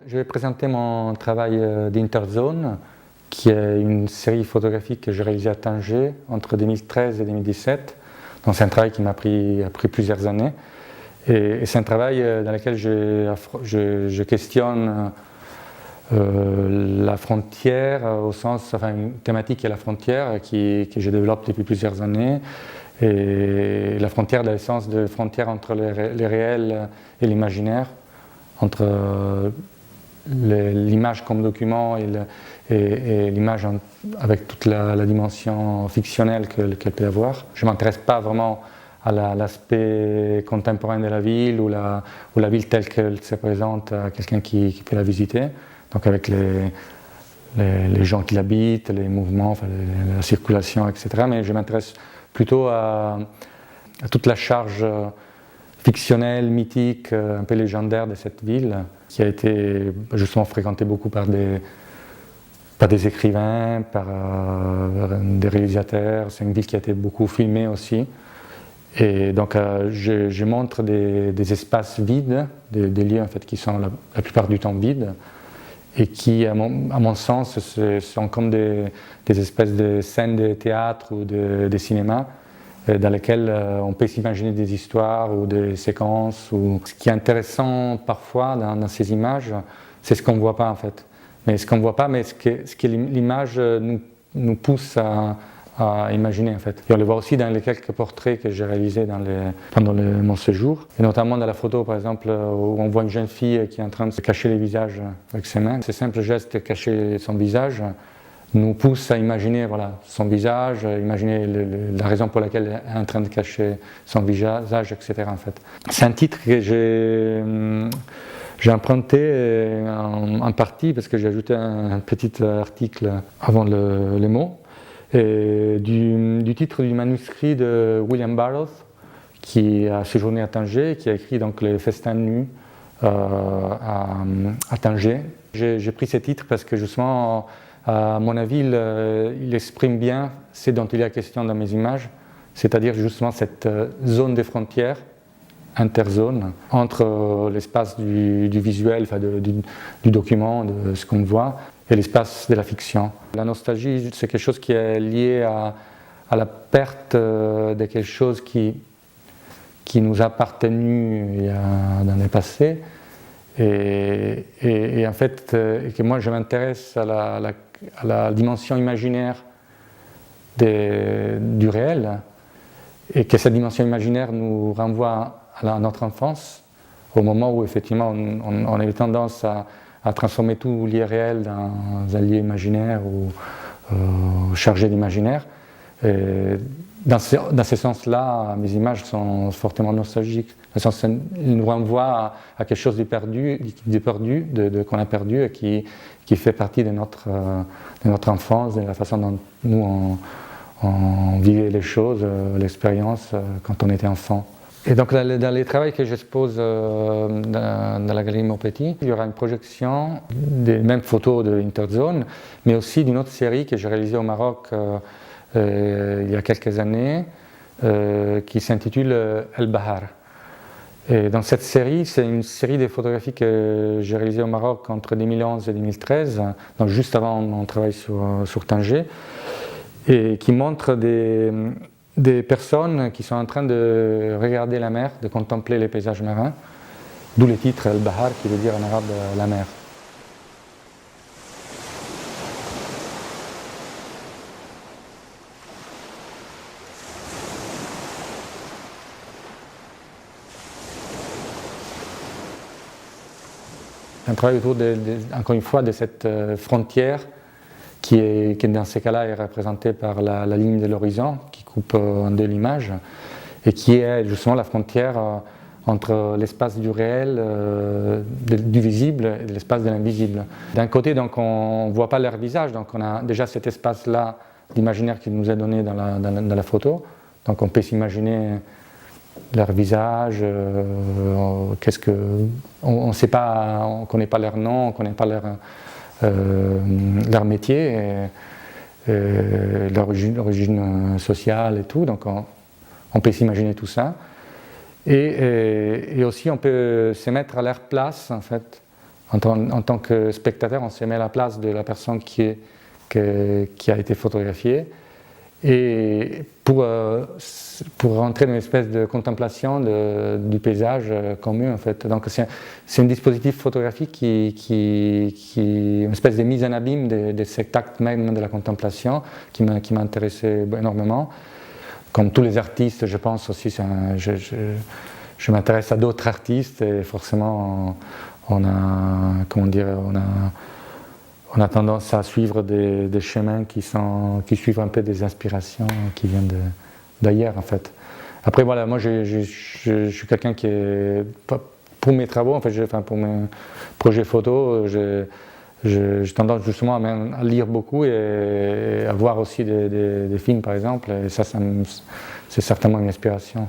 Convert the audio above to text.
Je vais présenter mon travail d'Interzone, qui est une série photographique que j'ai réalisée à Tanger entre 2013 et 2017. Donc c'est un travail qui m'a pris plusieurs années. Et c'est un travail dans lequel je questionne la frontière, au sens, enfin une thématique qui est la frontière, que je développe depuis plusieurs années. Et la frontière dans le sens de frontière entre les réels et l'imaginaire, entre l'image comme document et l'image avec toute la dimension fictionnelle qu'elle peut avoir. Je ne m'intéresse pas vraiment à l'aspect contemporain de la ville ou la ville telle qu'elle se présente à quelqu'un qui peut la visiter, donc avec les gens qui l'habitent, les mouvements, enfin, la circulation, etc. Mais je m'intéresse plutôt à toute la charge fictionnelle, mythique, un peu légendaire de cette ville, qui a été justement fréquentée beaucoup par des écrivains, par des réalisateurs. C'est une ville qui a été beaucoup filmée aussi. Et donc je montre des espaces vides, des lieux en fait, qui sont la plupart du temps vides, et qui, à mon sens, sont comme des espèces de scènes de théâtre ou de cinéma, dans lesquelles on peut s'imaginer des histoires ou des séquences. Ce qui est intéressant parfois dans ces images, c'est ce qu'on ne voit pas en fait. Mais ce qu'on ne voit pas, mais ce que l'image nous pousse à imaginer en fait. Et on le voit aussi dans les quelques portraits que j'ai réalisés pendant mon séjour. Et notamment dans la photo par exemple où on voit une jeune fille qui est en train de se cacher les visages avec ses mains. Ces simples gestes de cacher son visage nous poussent à imaginer son visage, imaginer la raison pour laquelle elle est en train de cacher son visage, etc. En fait. C'est un titre que j'ai emprunté en partie parce que j'ai ajouté un petit article avant le mot. Et du titre du manuscrit de William Burroughs, qui a séjourné à Tanger, qui a écrit donc les Festins nus à Tanger. J'ai pris ce titre parce que justement, à mon avis, il exprime bien ce dont il y a question dans mes images, c'est-à-dire justement cette zone des frontières, interzone, entre l'espace du visuel, enfin du document, de ce qu'on voit, et l'espace de la fiction. La nostalgie, c'est quelque chose qui est lié à la perte de quelque chose qui nous a appartenu dans le passé, et en fait, que moi je m'intéresse à la dimension imaginaire du réel, et que cette dimension imaginaire nous renvoie à notre enfance, au moment où effectivement on a eu tendance à transformer tout l'irréel dans un lieu imaginaire ou chargé d'imaginaire. Dans ce sens-là, mes images sont fortement nostalgiques. Dans le sens, ils nous renvoient à quelque chose de perdu, qu'on a perdu et qui fait partie de notre enfance, de la façon dont nous on vivait les choses, l'expérience quand on était enfant. Et donc dans les travaux que j'expose dans la galerie Maupetit, il y aura une projection des mêmes photos de Interzone, mais aussi d'une autre série que j'ai réalisée au Maroc il y a quelques années, qui s'intitule El Bahar. Et dans cette série, c'est une série de photographies que j'ai réalisées au Maroc entre 2011 et 2013, donc juste avant mon travail sur Tanger, et qui montre des personnes qui sont en train de regarder la mer, de contempler les paysages marins, d'où le titre El Bahar qui veut dire en arabe la mer. Un travail autour, encore une fois, de cette frontière qui dans ces cas-là est représentée par la ligne de l'horizon qui coupe en deux l'image et qui est justement la frontière entre l'espace du réel, du visible et l'espace de l'invisible. D'un côté, donc, on ne voit pas leur visage, donc on a déjà cet espace-là d'imaginaire qui nous est donné dans la photo, donc on peut s'imaginer leur visage, on ne sait pas, on ne connaît pas leur nom, on ne connaît pas leur métier, l'origine sociale et tout, donc on peut s'imaginer tout ça. Et aussi on peut se mettre à leur place en fait, en tant que spectateur, on se met à la place de la personne qui a été photographiée, et pour rentrer dans une espèce de contemplation du paysage commun en fait. Donc c'est un dispositif photographique qui une espèce de mise en abîme de cet acte même de la contemplation qui m'intéressait énormément. Comme tous les artistes, je pense aussi, je m'intéresse à d'autres artistes et forcément on a tendance à suivre des chemins qui suivent un peu des inspirations qui viennent d'ailleurs en fait. Après voilà, moi je suis quelqu'un qui est, pour mes travaux en fait, pour mes projets photos, j'ai tendance justement à lire beaucoup et à voir aussi des films par exemple, et ça c'est certainement une inspiration.